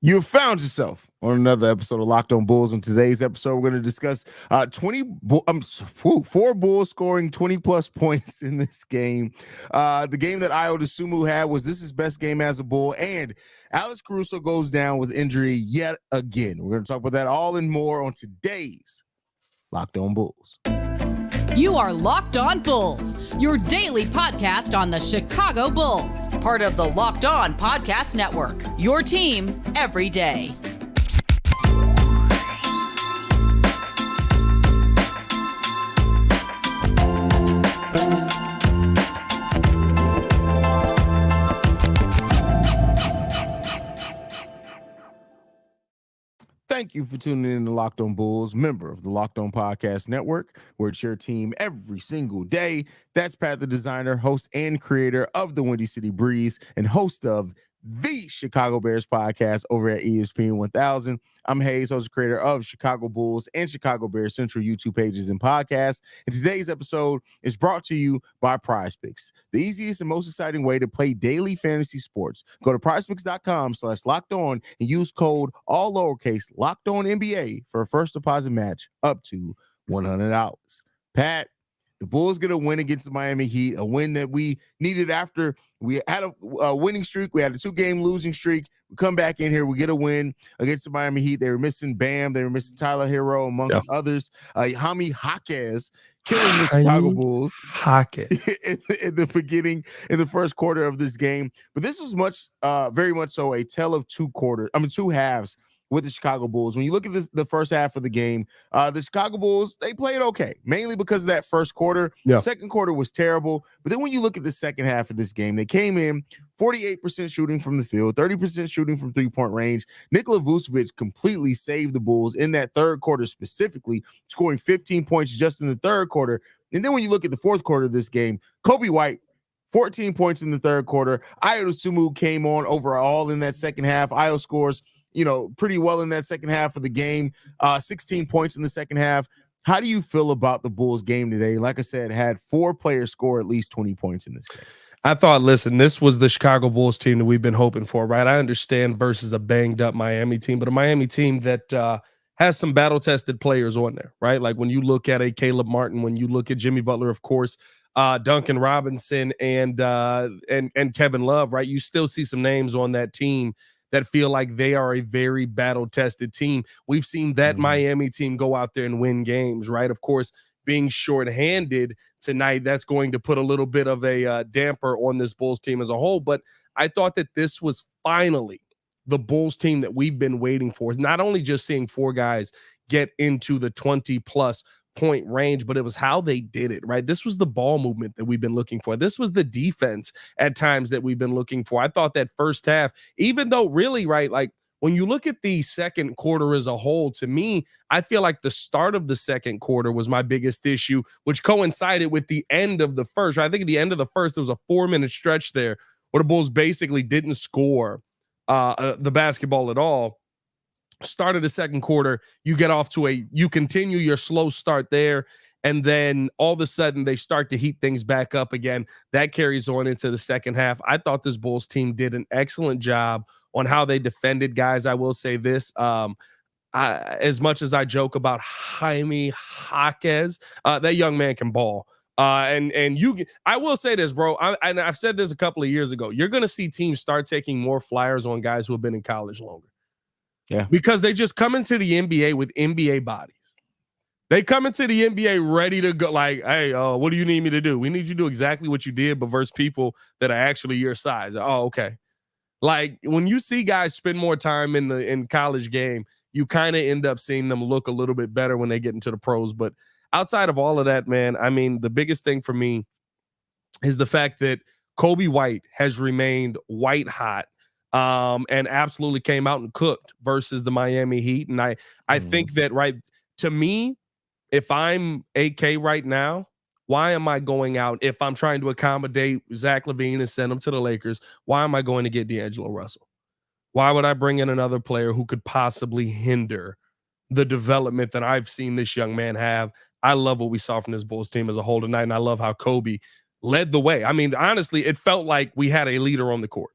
You found yourself on another episode of Locked On Bulls. On today's episode, we're going to discuss 4 Bulls scoring 20-plus points in this game. The game that Ayo Dosunmu had was his best game as a Bull, and Alex Caruso goes down with injury yet again. We're going to talk about that all and more on today's Locked On Bulls. You are Locked On Bulls, your daily podcast on the Chicago Bulls, part of the Locked On Podcast Network, your team every day. Thank you for tuning in to Locked On Bulls, member of the Locked On Podcast Network, where it's your team every single day. That's Pat the Designer, host and creator of the Windy City Breeze, and host of the Chicago Bears podcast over at ESPN 1000. I'm HAize, host and creator of Chicago Bulls and Chicago Bears Central YouTube pages and podcasts. And today's episode is brought to you by PrizePicks, the easiest and most exciting way to play daily fantasy sports. Go to prizepicks.com/lockedon and use code all lowercase LOCKEDONNBA for a first deposit match up to $100. Pat, the Bulls get a win against the Miami Heat, a win that we needed after we had a winning streak. We had a 2-game losing streak. We come back in here, we get a win against the Miami Heat. They were missing Bam. They were missing Tyler Hero, amongst others. HAize killing the Chicago Bulls in the beginning, in the first quarter of this game. But this was very much so a tale of two halves with the Chicago Bulls. When you look at the first half of the game, the Chicago Bulls, they played okay, mainly because of that first quarter. The second quarter was terrible. But then when you look at the second half of this game, they came in 48% shooting from the field, 30% shooting from three-point range. Nikola Vucevic completely saved the Bulls in that third quarter specifically, scoring 15 points just in the third quarter. And then when you look at the fourth quarter of this game, Coby White, 14 points in the third quarter. Ayo Dosunmu came on overall in that second half. Ayo scores pretty well in that second half of the game, 16 points in the second half. How do you feel about the Bulls game today? Like I said, had 4 players score at least 20 points in this game. I thought, listen, this was the Chicago Bulls team that we've been hoping for, right? I understand versus a banged up Miami team, but a Miami team that has some battle-tested players on there, right? Like when you look at a Caleb Martin, when you look at Jimmy Butler, of course, Duncan Robinson and Kevin Love, right? You still see some names on that team that feel like they are a very battle-tested team. We've seen that Miami team go out there and win games, right? Of course, being shorthanded tonight, that's going to put a little bit of a damper on this Bulls team as a whole. But I thought that this was finally the Bulls team that we've been waiting for. It's not only just seeing 4 guys get into the 20-plus point range, but it was how they did it, right? This was the ball movement that we've been looking for. This was the defense at times that we've been looking for. I thought that first half, even though really, right, like when you look at the second quarter as a whole, to me, I feel like the start of the second quarter was my biggest issue, which coincided with the end of the first, right? I think at the end of the first, there was a 4-minute stretch there where the Bulls basically didn't score the basketball at all. Start of the second quarter, you continue your slow start there, and then all of a sudden they start to heat things back up again. That carries on into the second half. I thought this Bulls team did an excellent job on how they defended guys. I will say this, as much as I joke about HAize, that young man can ball. I will say this, bro, and I've said this a couple of years ago, you're going to see teams start taking more flyers on guys who have been in college longer. Yeah, because they just come into the NBA with NBA bodies. They come into the NBA ready to go. Like, hey, what do you need me to do? We need you to do exactly what you did, but versus people that are actually your size. Oh, okay. Like when you see guys spend more time in college game, you kind of end up seeing them look a little bit better when they get into the pros. But outside of all of that, man, I mean, the biggest thing for me is the fact that Coby White has remained white hot. And absolutely came out and cooked versus the Miami Heat. And I think that, right, to me, if I'm AK right now, why am I going out if I'm trying to accommodate Zach LaVine and send him to the Lakers? Why am I going to get D'Angelo Russell? Why would I bring in another player who could possibly hinder the development that I've seen this young man have? I love what we saw from this Bulls team as a whole tonight, and I love how Coby led the way. I mean, honestly, it felt like we had a leader on the court.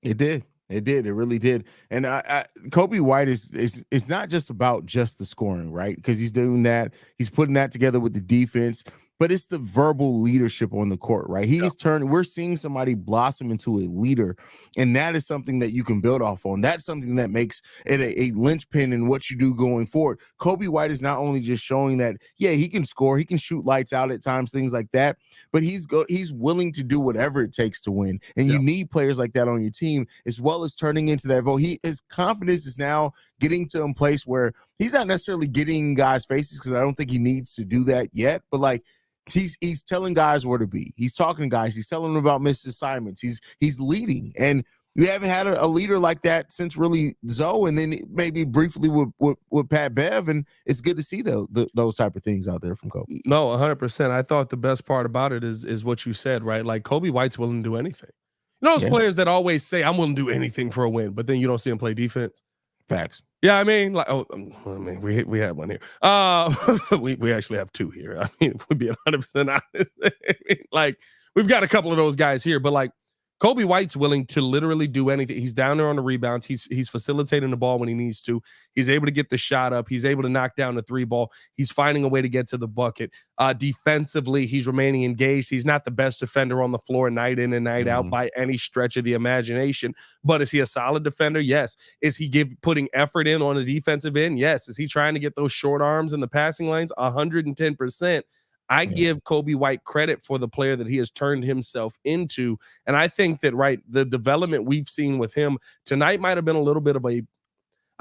It did. It did. It really did. And Coby White is it's not just about just the scoring, right? Because he's doing that. He's putting that together with the defense, but it's the verbal leadership on the court, right? We're seeing somebody blossom into a leader, and that is something that you can build off on. That's something that makes it a linchpin in what you do going forward. Coby White is not only just showing that, yeah, he can score, he can shoot lights out at times, things like that, but he's willing to do whatever it takes to win. And you need players like that on your team, as well as turning into that vote. His confidence is now getting to a place where he's not necessarily getting guys' faces, because I don't think he needs to do that yet, but like, he's telling guys where to be. He's talking to guys. He's telling them about missed assignments. He's leading, and we haven't had a leader like that since really Zoe, and then maybe briefly with Pat Bev, and it's good to see those type of things out there from Coby. No, 100%. I thought the best part about it is what you said, right? Like, Coby White's willing to do anything. You know those players that always say, I'm willing to do anything for a win, but then you don't see him play defense? Facts. Yeah, I mean, like, we have one here. We actually have two here. I mean, we'd be 100% honest. Like, we've got a couple of those guys here, but like, Coby White's willing to literally do anything. He's down there on the rebounds. He's facilitating the ball when he needs to. He's able to get the shot up. He's able to knock down the three ball. He's finding a way to get to the bucket. Defensively, he's remaining engaged. He's not the best defender on the floor night in and night out by any stretch of the imagination. But is he a solid defender? Yes. Is he putting effort in on the defensive end? Yes. Is he trying to get those short arms in the passing lanes? 110%. I give Coby White credit for the player that he has turned himself into. And I think that, right, the development we've seen with him tonight might have been a little bit of I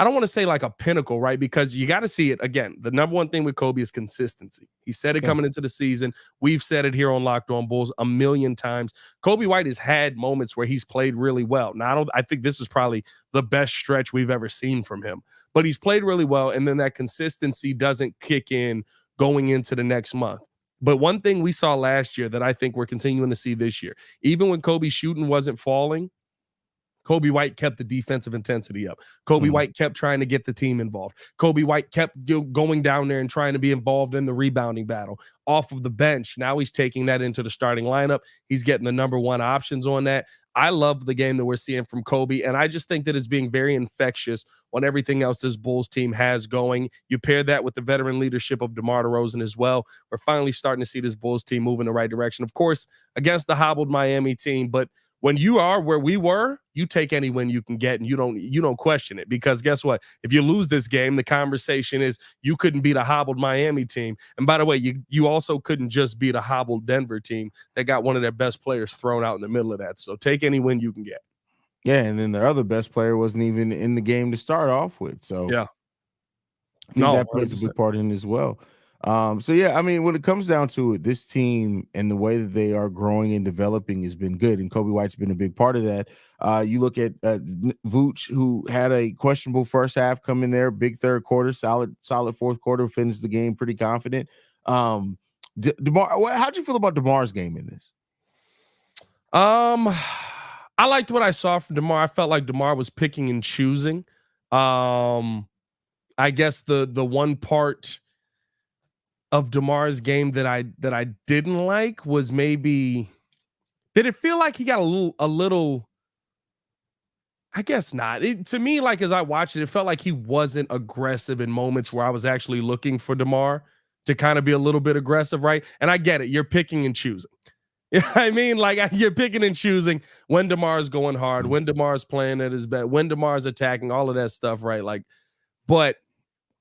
don't want to say like a pinnacle, right? Because you got to see it again. The number one thing with Coby is consistency. He said it coming into the season. We've said it here on Locked On Bulls a million times. Coby White has had moments where he's played really well. Now, I think this is probably the best stretch we've ever seen from him, but he's played really well. And then that consistency doesn't kick in going into the next month. But one thing we saw last year that I think we're continuing to see this year, even when Coby's shooting wasn't falling, Coby White kept the defensive intensity up. Coby White kept trying to get the team involved. Coby White kept going down there and trying to be involved in the rebounding battle off of the bench. Now he's taking that into the starting lineup. He's getting the number one options on that. I love the game that we're seeing from Coby, and I just think that it's being very infectious on everything else this Bulls team has going. You pair that with the veteran leadership of DeMar DeRozan as well. We're finally starting to see this Bulls team move in the right direction. Of course, against the hobbled Miami team, but when you are where we were, you take any win you can get, and you don't question it, because guess what? If you lose this game, the conversation is you couldn't beat a hobbled Miami team. And by the way, you also couldn't just beat a hobbled Denver team that got one of their best players thrown out in the middle of that. So take any win you can get. Yeah, and then their other best player wasn't even in the game to start off with. So yeah, I think that plays a big part in it as well. So yeah, I mean, when it comes down to it, this team and the way that they are growing and developing has been good, and Coby White's been a big part of that. You look at Vooch, who had a questionable first half, come in there, big third quarter, solid fourth quarter, finished the game pretty confident. DeMar, how'd you feel about DeMar's game in this? I liked what I saw from DeMar. I felt like DeMar was picking and choosing. I guess the one part of DeMar's game that I didn't like was maybe, did it feel like he got a little I guess not. To me, like, as I watched it felt like he wasn't aggressive in moments where I was actually looking for DeMar to kind of be a little bit aggressive, right? And I get it. You're picking and choosing. You know what I mean? Like, you're picking and choosing when DeMar's going hard, when DeMar's playing at his best, when DeMar's attacking, all of that stuff, right? Like, but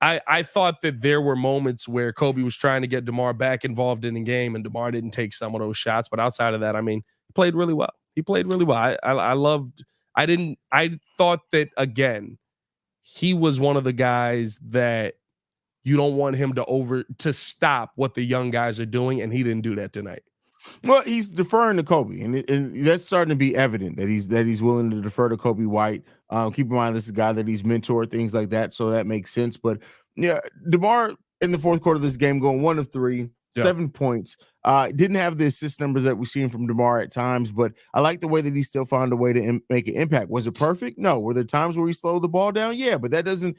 I thought that there were moments where Coby was trying to get DeMar back involved in the game, and DeMar didn't take some of those shots. But outside of that, I mean, he played really well. He played really well. I thought that, again, he was one of the guys that you don't want him to stop what the young guys are doing, and he didn't do that tonight. Well, he's deferring to Coby, and that's starting to be evident that he's willing to defer to Coby White. Keep in mind, this is a guy that he's mentored, things like that, so that makes sense. But yeah, DeMar in the fourth quarter of this game going 1 of 3, 7 points. Didn't have the assist numbers that we've seen from DeMar at times, but I like the way that he still found a way to make an impact. Was it perfect? No. Were there times where he slowed the ball down? Yeah, but that doesn't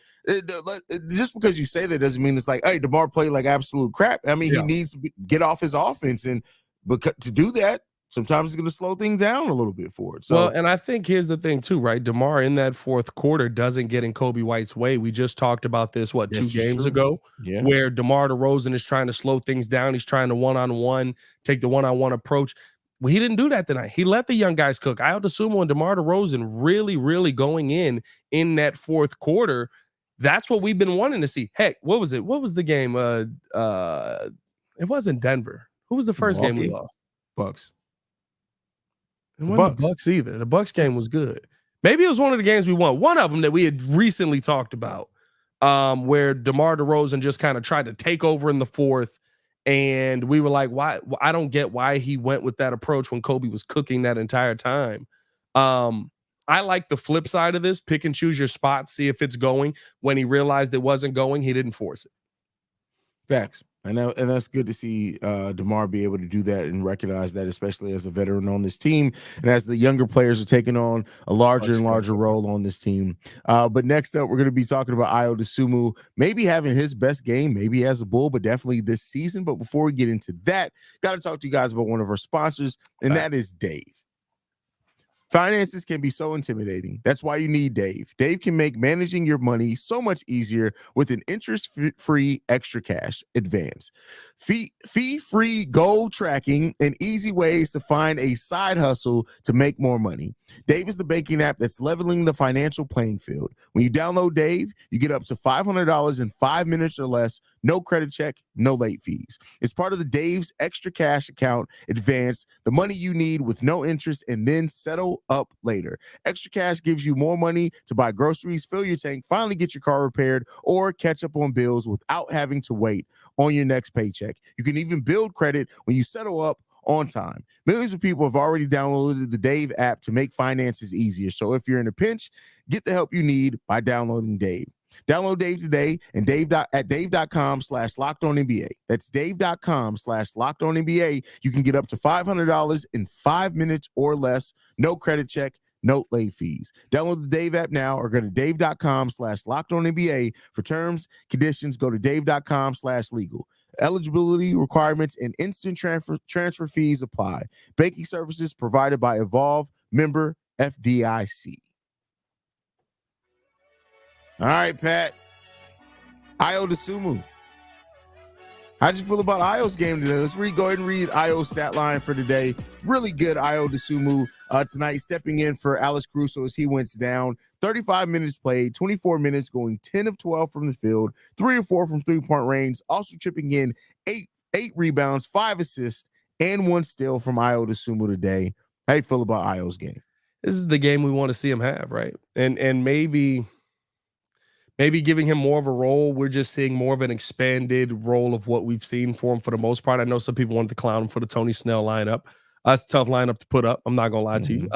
just because you say that doesn't mean it's like, hey, DeMar played like absolute crap. I mean, he needs to get off his offense, and because to do that, sometimes it's going to slow things down a little bit for it. So, well, and I think here's the thing too, right? DeMar in that fourth quarter doesn't get in Coby White's way. We just talked about this, what, this 2 is games true. ago, Yeah. where DeMar DeRozan is trying to slow things down. He's trying to one-on-one, take the one-on-one approach. Well, he didn't do that tonight. He let the young guys cook. Ayo Dosunmu and DeMar DeRozan really, really going in that fourth quarter. That's what we've been wanting to see. Heck, what was it? What was the game? It wasn't Denver. Who was the first game we lost? Bucks. It wasn't the Bucks either. The Bucks game was good. Maybe it was one of the games we won. One of them that we had recently talked about, where DeMar DeRozan just kind of tried to take over in the fourth, and we were like, "Why? I don't get why he went with that approach when Coby was cooking that entire time." I like the flip side of this: pick and choose your spot, see if it's going. When he realized it wasn't going, he didn't force it. Facts. And that's good to see DeMar be able to do that and recognize that, especially as a veteran on this team and as the younger players are taking on a larger and larger role on this team. But next up, we're going to be talking about Ayo Dosunmu, maybe having his best game, maybe as a Bull, but definitely this season. But before we get into that, got to talk to you guys about one of our sponsors, and that is Dave. Finances can be so intimidating. That's why you need Dave. Dave can make managing your money so much easier with an interest-free extra cash advance, fee-free goal tracking, and easy ways to find a side hustle to make more money. Dave is the banking app that's leveling the financial playing field. When you download Dave, you get up to $500 in 5 minutes or less, no credit check, no late fees. It's part of the Dave's Extra Cash account advance, the money you need with no interest and then settle up later. Extra Cash gives you more money to buy groceries, fill your tank, finally get your car repaired, or catch up on bills without having to wait on your next paycheck. You can even build credit when you settle up on time. Millions of people have already downloaded the Dave app to make finances easier. So if you're in a pinch, get the help you need by downloading Dave. Download Dave today and at dave.com/lockedonnba. That's dave.com/lockedonnba. You can get up to $500 in 5 minutes or less. No credit check, no late fees. Download the Dave app now or go to dave.com/lockedonnba. For terms, conditions, go to dave.com/legal. Eligibility requirements and instant transfer fees apply. Banking services provided by Evolve, member FDIC. All right, Pat. Ayo Dosunmu. How'd you feel about Ayo's game today? Let's go ahead and read Ayo's stat line for today. Really good Ayo Dosunmu tonight, stepping in for Alex Caruso as he went down. 35 minutes played, 24 minutes, going 10 of 12 from the field, 3 of 4 from three-point range, also chipping in 8 rebounds, 5 assists, and 1 steal from Ayo Dosunmu today. How you feel about Ayo's game? This is the game we want to see him have, right? And maybe giving him more of a role. We're just seeing more of an expanded role of what we've seen for him for the most part. I know some people wanted to clown him for the Tony Snell lineup. It's a tough lineup to put up. I'm not going to lie to you.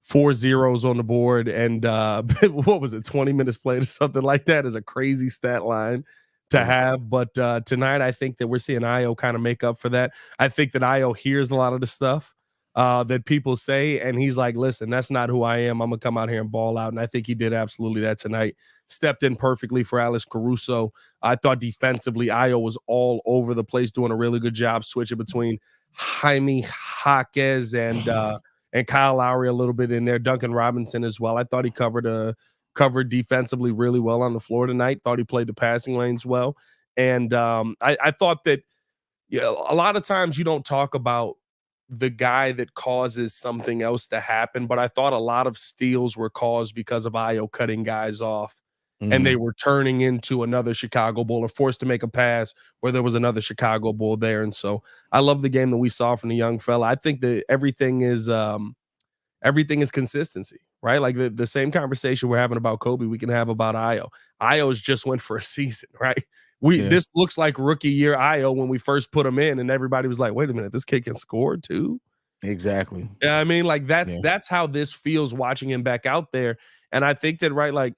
4 zeros on the board and what was it, 20 minutes played or something like that is a crazy stat line to have. But tonight, I think that we're seeing Ayo kind of make up for that. I think that Ayo hears a lot of the stuff that people say, and he's like, listen, that's not who I am. I'm going to come out here and ball out. And I think he did absolutely that tonight. Stepped in perfectly for Alex Caruso. I thought defensively, Ayo was all over the place, doing a really good job switching between HAize and Kyle Lowry a little bit in there. Duncan Robinson as well. I thought he covered defensively really well on the floor tonight. Thought he played the passing lanes well. And I thought that a lot of times you don't talk about the guy that causes something else to happen, but I thought a lot of steals were caused because of Ayo cutting guys off. And they were turning into another Chicago Bull or forced to make a pass where there was another Chicago Bull there. And so I love the game that we saw from the young fella. I think that everything is consistency, right? Like the same conversation we're having about Coby, we can have about Ayo. Ayo's just went for a season, right? This looks like rookie year Ayo when we first put him in, and everybody was like, wait a minute, this kid can score too? Exactly. Yeah, I mean, like that's how this feels watching him back out there. And I think that, right, like,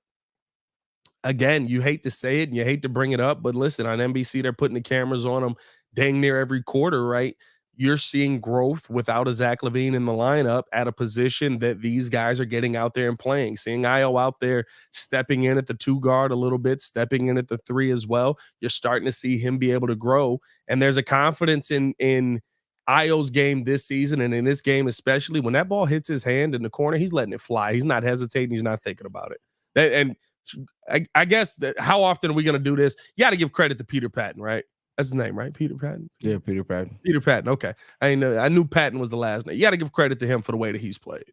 again, you hate to say it and you hate to bring it up, but listen, on NBC, they're putting the cameras on him dang near every quarter, right? You're seeing growth without a Zach LaVine in the lineup at a position that these guys are getting out there and playing. Seeing Ayo out there stepping in at the 2 guard a little bit, stepping in at the 3 as well. You're starting to see him be able to grow. And there's a confidence in Ayo's game this season, and in this game especially, when that ball hits his hand in the corner, he's letting it fly. He's not hesitating. He's not thinking about it. And I guess that how often are we going to do this? You got to give credit to Peter Patton, right? That's his name, right? Peter Patton? Yeah, Peter Patton. Peter Patton, okay. I knew Patton was the last name. You got to give credit to him for the way that he's played,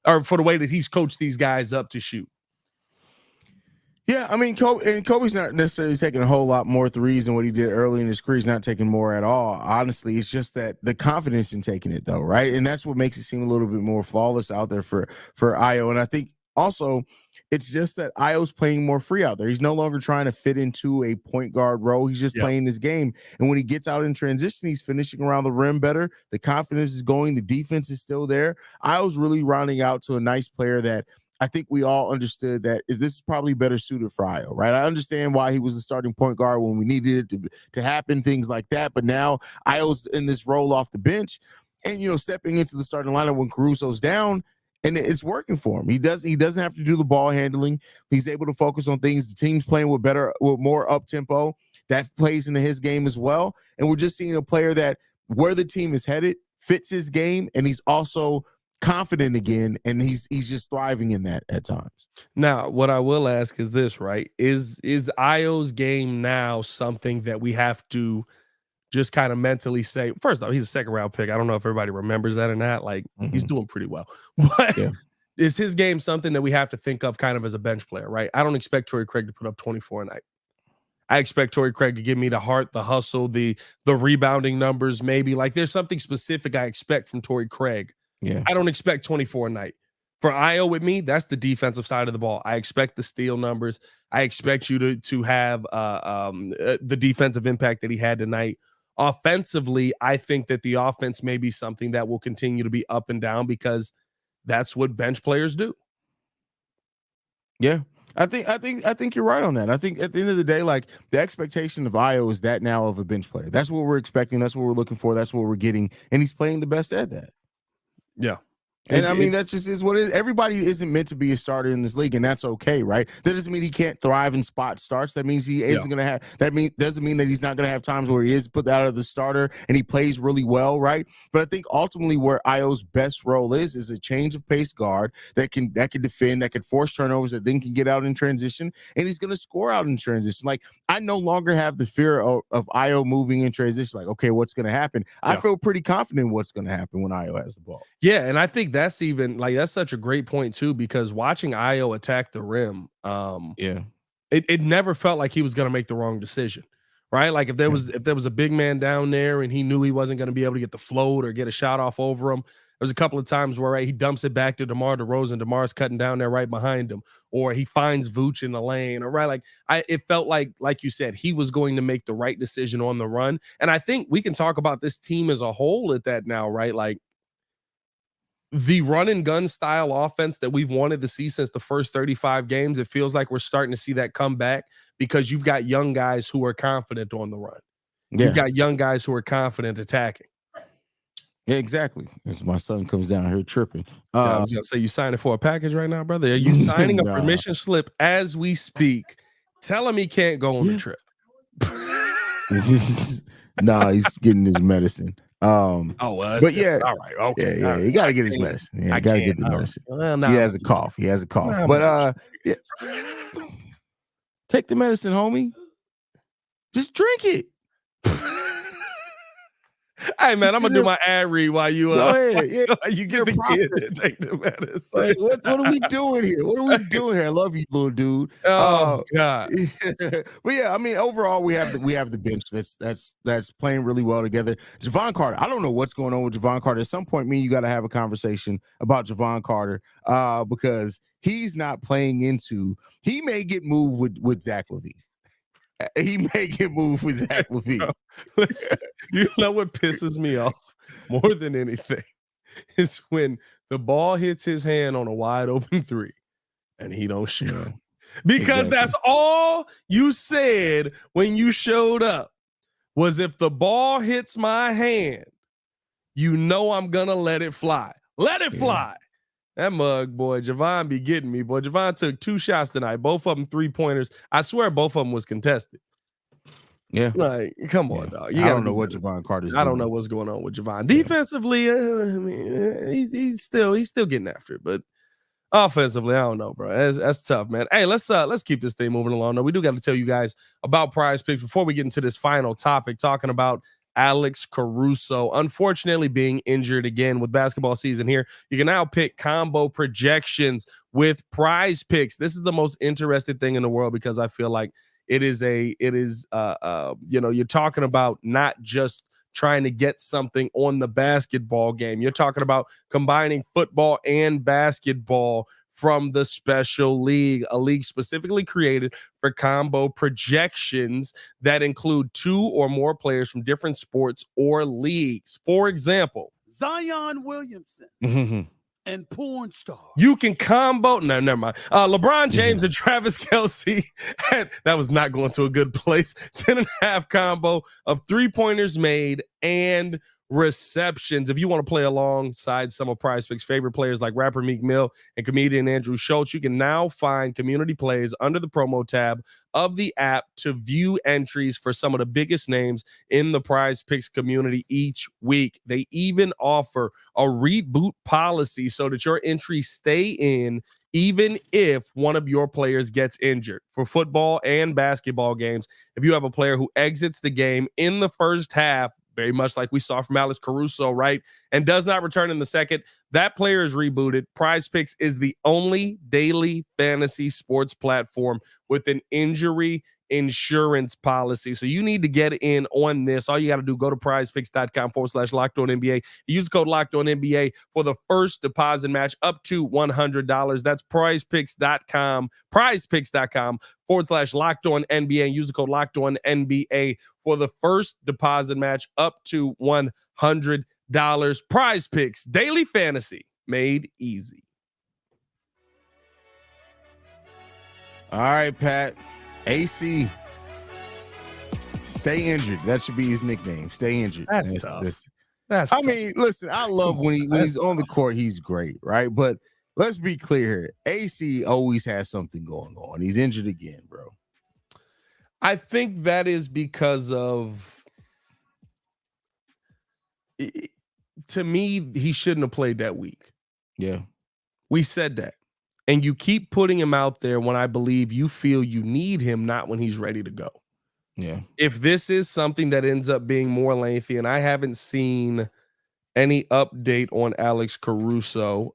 or for the way that he's coached these guys up to shoot. Yeah, I mean, Kobe's not necessarily taking a whole lot more threes than what he did early in his career. He's not taking more at all. Honestly, it's just that the confidence in taking it, though, right? And that's what makes it seem a little bit more flawless out there for Ayo. And I think also it's just that Ayo's playing more free out there. He's no longer trying to fit into a point guard role. He's just playing his game. And when he gets out in transition, he's finishing around the rim better. The confidence is going. The defense is still there. Ayo's really rounding out to a nice player that I think we all understood that this is probably better suited for Ayo, right? I understand why he was the starting point guard when we needed it to happen, things like that. But now Ayo's in this role off the bench and, stepping into the starting lineup when Caruso's down, and it's working for him. He doesn't have to do the ball handling. He's able to focus on things. The team's playing with more up-tempo. That plays into his game as well. And we're just seeing a player that where the team is headed fits his game, and he's also confident again, and he's just thriving in that at times. Now, what I will ask is this, right? Is Ayo's game now something that we have to just kind of mentally say? First off, he's a second round pick. I don't know if everybody remembers that or not. Like, he's doing pretty well. But is his game something that we have to think of kind of as a bench player, right? I don't expect Torrey Craig to put up 24 a night. I expect Torrey Craig to give me the heart, the hustle, the rebounding numbers, maybe. Like, there's something specific I expect from Torrey Craig. Yeah, I don't expect 24 a night. For Ayo with me, that's the defensive side of the ball. I expect the steal numbers. I expect you to have the defensive impact that he had tonight. Offensively, I think that the offense may be something that will continue to be up and down because that's what bench players do. Yeah. I think you're right on that. I think at the end of the day, like, the expectation of Ayo is that now of a bench player. That's what we're expecting. That's what we're looking for. That's what we're getting. And he's playing the best at that. Yeah. And I mean, that just is what it is. Everybody isn't meant to be a starter in this league, and that's okay, right? That doesn't mean he can't thrive in spot starts. That means he isn't going to have. Doesn't mean that he's not going to have times where he is put out of the starter and he plays really well, right? But I think ultimately where Ayo's best role is a change of pace guard that can defend, that can force turnovers, that then can get out in transition, and he's going to score out in transition. Like, I no longer have the fear of Ayo moving in transition. Like, okay, what's going to happen? I feel pretty confident in what's going to happen when Ayo has the ball. Yeah, and I think that's such a great point too, because watching Ayo attack the rim, it never felt like he was going to make the wrong decision, right? Like if there was a big man down there and he knew he wasn't going to be able to get the float or get a shot off over him, there was a couple of times where he dumps it back to DeMar DeRozan. DeMar's cutting down there right behind him, or he finds Vooch in the lane, or it felt like you said, he was going to make the right decision on the run. And I think we can talk about this team as a whole at that now, right? Like, the run and gun style offense that we've wanted to see since the first 35 games, it feels like we're starting to see that come back because you've got young guys who are confident on the run. Yeah. You've got young guys who are confident attacking. Yeah, exactly. As my son comes down here tripping. I was going to say, you signing for a package right now, brother? Are you signing a permission slip as we speak? Tell him he can't go on the trip. Nah, he's getting his medicine. But yeah, all right, okay, yeah, he got to get his medicine. Yeah, I got to get the medicine. Well, he has a cough. But yeah. Take the medicine, homie. Just drink it. Hey man, I'm gonna do my ad read while you go ahead. Yeah. You get the kid to take the medicine. Like, what are we doing here? What are we doing here? I love you, little dude. Oh God. But yeah, I mean, overall, we have the bench that's playing really well together. Javon Carter, I don't know what's going on with Javon Carter. At some point, me and you got to have a conversation about Javon Carter because he's not playing into. He may get moved with Zach LaVine. He may get moved with Zach LaVine. Listen, you know what pisses me off more than anything is when the ball hits his hand on a wide open three and he don't shoot. Because that's all you said when you showed up was, if the ball hits my hand, you know I'm gonna let it fly. Let it fly. That mug, boy, Javon be getting me, boy. Javon took 2 shots tonight, both of them 3-pointers. I swear both of them was contested. Yeah. Like, come on, dog. You I gotta don't know do what better. Javon Carter's I doing. don't know what's going on with Javon. Defensively, I mean, he's still getting after it, but offensively, I don't know, bro. That's tough, man. Hey, let's keep this thing moving along. Now, we do got to tell you guys about PrizePicks before we get into this final topic, talking about Alex Caruso, unfortunately being injured again with basketball season here. You can now pick combo projections with PrizePicks. This is the most interesting thing in the world because I feel like it is you're talking about not just trying to get something on the basketball game. You're talking about combining football and basketball from the special league, a league specifically created for combo projections that include 2 or more players from different sports or leagues. For example, Zion Williamson and porn star. You can combo. No, never mind. LeBron James and Travis Kelce. That was not going to a good place. 10.5 combo of 3-pointers made and receptions. If you want to play alongside some of PrizePicks' favorite players like rapper Meek Mill and comedian Andrew Schultz, you can now find community plays under the promo tab of the app to view entries for some of the biggest names in the PrizePicks community each week. They even offer a reboot policy so that your entries stay in even if one of your players gets injured. For football and basketball games, if you have a player who exits the game in the first half, very much like we saw from Alex Caruso, right, and does not return in the second, that player is rebooted. PrizePicks is the only daily fantasy sports platform with an injury insurance policy. So you need to get in on this. All you got to do, go to prizepicks.com/LockedOnNBA. Use code LockedOnNBA for the first deposit match up to $100. That's prizepicks.com/LockedOnNBA, and use the code LockedOnNBA for the first deposit match up to $100. PrizePicks, daily fantasy made easy. All right, Pat. AC. Stay injured. That should be his nickname. Stay injured. That's tough. I mean, listen, I love when he's on the court, he's great, right? But let's be clear here. AC always has something going on. He's injured again, bro. I think that is because of, to me, he shouldn't have played that week. Yeah. We said that. And you keep putting him out there when I believe you feel you need him, not when he's ready to go. Yeah. If this is something that ends up being more lengthy, and I haven't seen any update on Alex Caruso,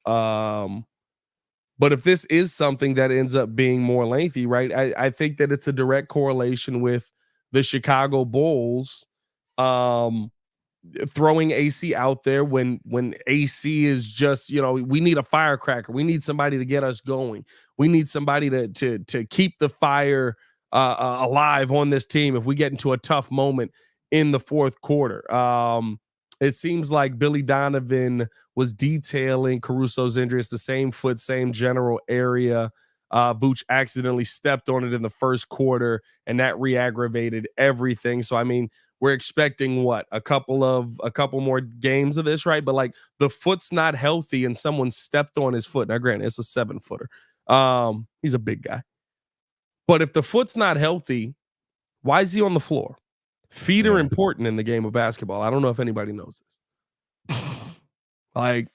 but if this is something that ends up being more lengthy, right, I think that it's a direct correlation with the Chicago Bulls throwing AC out there when AC is just, we need a firecracker. We need somebody to get us going. We need somebody to keep the fire alive on this team if we get into a tough moment in the fourth quarter. It seems like Billy Donovan was detailing Caruso's injury. It's the same foot, same general area. Vooch accidentally stepped on it in the first quarter, and that re-aggravated everything. So, I mean, we're expecting a couple more games of this, right? But like the foot's not healthy and someone stepped on his foot. Now, granted, it's a 7-footer. He's a big guy. But if the foot's not healthy, why is he on the floor? Feet are important in the game of basketball. I don't know if anybody knows this. Like,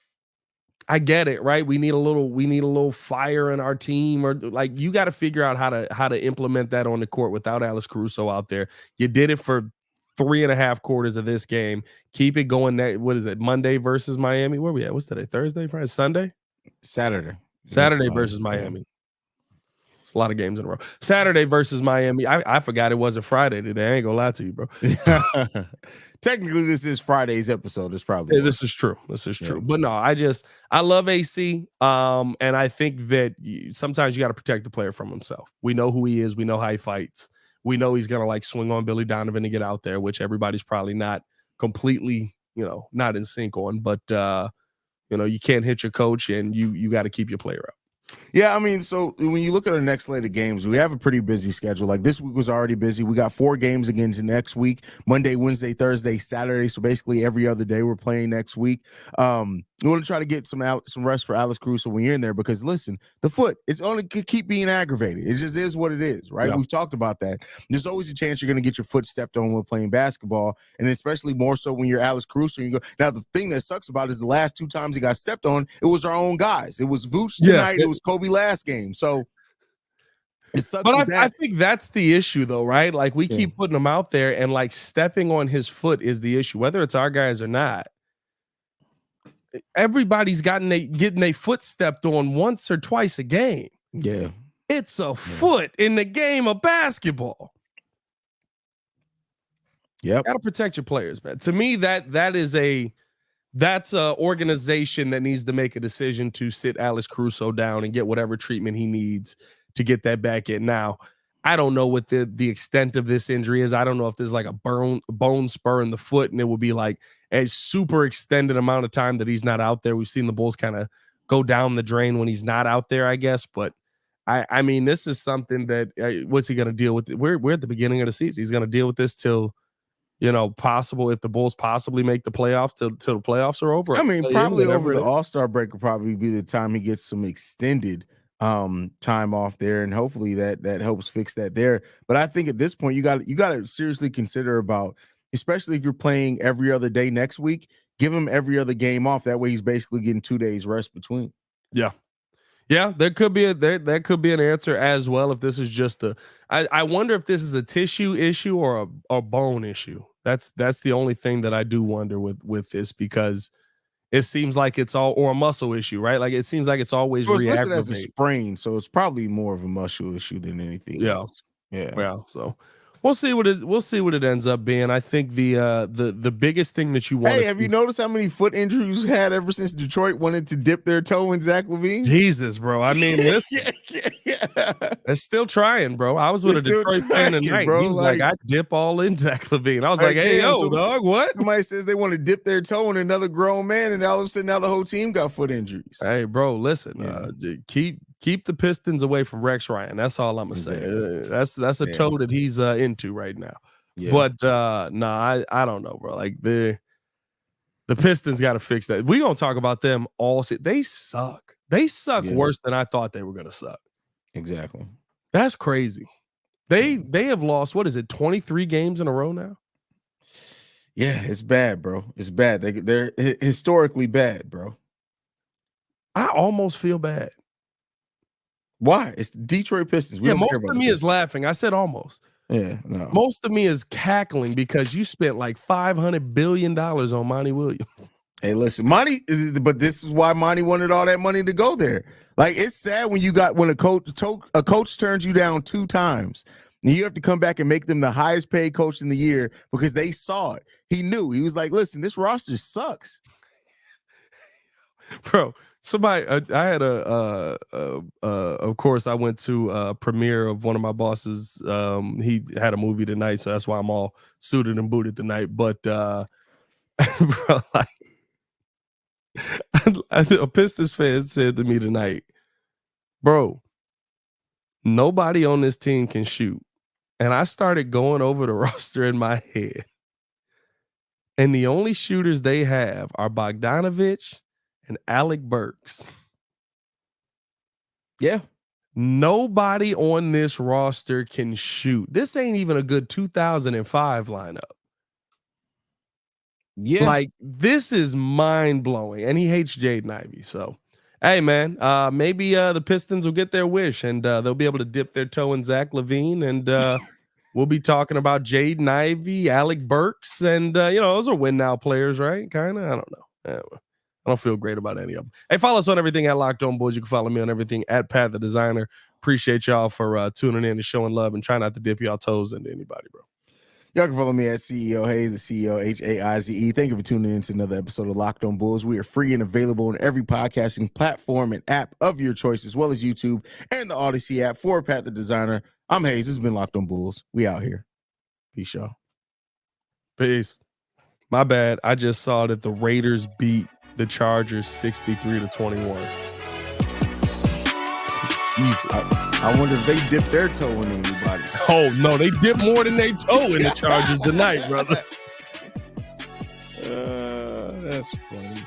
I get it, right? We need a little fire in our team, or like you got to figure out how to implement that on the court without Alex Caruso out there. You did it for 3.5 quarters of this game. Keep it going. What is it? Monday versus Miami. Where we at? What's today? Thursday, Friday, Sunday, Saturday versus Miami. It's a lot of games in a row. Saturday versus Miami. I forgot it wasn't Friday today. I ain't gonna lie to you, bro. Technically, this is Friday's episode. This probably this is true. But no, I love AC. And I think that sometimes you got to protect the player from himself. We know who he is. We know how he fights. We know he's gonna like swing on Billy Donovan to get out there, which everybody's probably not completely, not in sync on. But you can't hit your coach, and you got to keep your player up. Yeah, I mean, so when you look at our next slate of games, we have a pretty busy schedule. Like this week was already busy. We got 4 games again to next week: Monday, Wednesday, Thursday, Saturday. So basically, every other day we're playing next week. We want to try to get some rest for Alex Caruso when you're in there because listen, the foot it's only could keep being aggravated. It just is what it is, right? Yeah. We've talked about that. There's always a chance you're going to get your foot stepped on when playing basketball, and especially more so when you're Alex Caruso. You go now. The thing that sucks about it is the last 2 times he got stepped on, it was our own guys. It was Vooch tonight. It was Coby last game. So it sucks. But I think that's the issue, though, right? Like we keep putting him out there, and like stepping on his foot is the issue, whether it's our guys or not. Everybody's getting their foot stepped on once or twice a game. Yeah, it's a foot in the game of basketball. Yep, gotta protect your players, man. To me, that's a organization that needs to make a decision to sit Alex Caruso down and get whatever treatment he needs to get that back in. Now, I don't know what the extent of this injury is. I don't know if there's like a bone spur in the foot and it would be like a super extended amount of time that he's not out there. We've seen the Bulls kind of go down the drain when he's not out there, I guess. But I mean, this is something that what's he going to deal with? We're at the beginning of the season. He's going to deal with this till, possible if the Bulls possibly make the playoffs till the playoffs are over. I mean, probably over the All-Star break will probably be the time he gets some extended time off there, and hopefully that helps fix that there. But I think at this point you got to seriously consider about, especially if you're playing every other day next week, give him every other game off. That way he's basically getting 2 days rest between. Yeah, there could be that could be an answer as well if this is just I wonder if this is a tissue issue or a bone issue. That's the only thing that I do wonder with this, because it seems like it's all, or a muscle issue, right? Like it seems like it's always listed as a sprain, so it's probably more of a muscle issue than anything else. Yeah. So we'll see what it ends up being. I think the biggest thing that you want. Hey, have you noticed how many foot injuries we had ever since Detroit wanted to dip their toe in Zach LaVine? Jesus, bro. I mean, listen, they're still trying, bro. I was with a Detroit fan tonight. Bro. He was like, I dip all in Zach LaVine. I was like, hey, dog, what? Somebody says they want to dip their toe in another grown man, and all of a sudden now the whole team got foot injuries. Hey, bro, listen, keep the Pistons away from Rex Ryan. That's all I'm gonna say. That's a toe that he's into right now. Yeah. But I don't know, bro. Like the Pistons got to fix that. We're gonna talk about them all. They suck. They suck worse than I thought they were gonna suck. Exactly. That's crazy. They have lost, what is it, 23 games in a row now? Yeah, it's bad, bro. It's bad. They're historically bad, bro. I almost feel bad. Why? It's Detroit Pistons. Most of me is laughing. I said almost. Yeah, no. Most of me is cackling because you spent like $500 billion on Monty Williams. Hey, listen, Monty, but this is why Monty wanted all that money to go there. Like, it's sad when a coach turns you down 2 times. And you have to come back and make them the highest paid coach in the year because they saw it. He knew. He was like, listen, this roster sucks. Bro, somebody, I had of course, I went to a premiere of one of my bosses. He had a movie tonight, so that's why I'm all suited and booted tonight. But, bro, like, a Pistons fan said to me tonight, bro, nobody on this team can shoot. And I started going over the roster in my head. And the only shooters they have are Bogdanovich and Alec Burks. Yeah. Nobody on this roster can shoot. This ain't even a good 2005 lineup. Yeah. Like, this is mind-blowing. And he hates Jaden Ivey. So, hey, man, maybe the Pistons will get their wish and they'll be able to dip their toe in Zach LaVine. And we'll be talking about Jaden Ivey, Alec Burks, and, those are win-now players, right? Kind of? I don't know. Anyway, I don't feel great about any of them. Hey, follow us on everything at Locked On Bulls. You can follow me on everything at Pat the Designer. Appreciate y'all for tuning in and showing love, and try not to dip y'all toes into anybody, bro. Y'all can follow me at CEO HAize, the CEO HAize. Thank you for tuning in to another episode of Locked On Bulls. We are free and available on every podcasting platform and app of your choice, as well as YouTube and the Odyssey app for Pat the Designer. I'm HAize. This has been Locked On Bulls. We out here. Peace, y'all. Peace. My bad. I just saw that the Raiders beat the Chargers 63-21. Jesus. I wonder if they dip their toe in anybody. Oh, no, they dip more than they toe in the Chargers tonight, brother. That's funny.